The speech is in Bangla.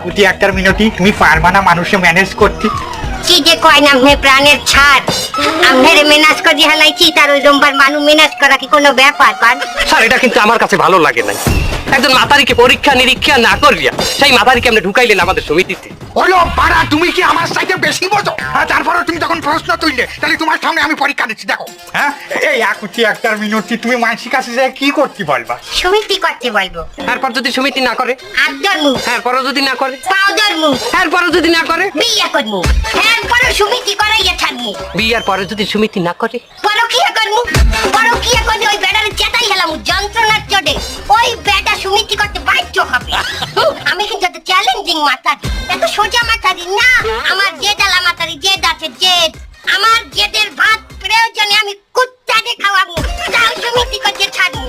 কুটি একটার মিনতি তুমি পারবা না মানুষে ম্যানেজ করতে? কি যে কয় না মে প্রাণের ছাড় আমনেরে মেনাজ করে হালাইছি তার ওই জম্বার মানু মেনাজ করা কি কোনো ব্যাপার পান? স্যার এটা কিন্তু আমার কাছে ভালো লাগে না। একজন মাতারিকে পরীক্ষা নিরীক্ষা না করিয়া সেই মাতারিকে আপনি ঢুকাইলেন আমাদের সমিতিতে। হলো পাড়া, তুমি কি আমার সাথে বেশি বোঝো? তারপরে তুমি যখন প্রশ্ন তুললে তাহলে তোমার সামনে আমি পরীক্ষা দিচ্ছি, দেখো। হ্যাঁ, এই কুটি একটার মিনতি তুমি মানসিক কাছে যায় কি করতে বলবা? সমিতি করতে বলবো। এরপর যদি সমিতি না করে, আদর মুখ এরপরও যদি না করে, পাউডার মুখ এরপরও যদি না করে, বিয়া করবো। এরপরে সমিতি করাইয়া থাকবো। বিয়ার পরে যদি সমিতি না করে, পরকিয়া করবো। পরকিয়া করে ওই বেটারে চেতাই হেলাম যন্ত্রণার চোটে ওই বেটা সমিতি করতে বাধ্য হবে। আমি কিন্তু একটা চ্যালেঞ্জিং মাথা, এত সোজা মাথারি না। আমার জেদালা মাথারি, জেদ আছে জেদ। আমার জেদের ভাত প্রয়োজনে আমি কুত্তাকে খাওয়াবো, তাও সমিতি করতে ছাড়বো।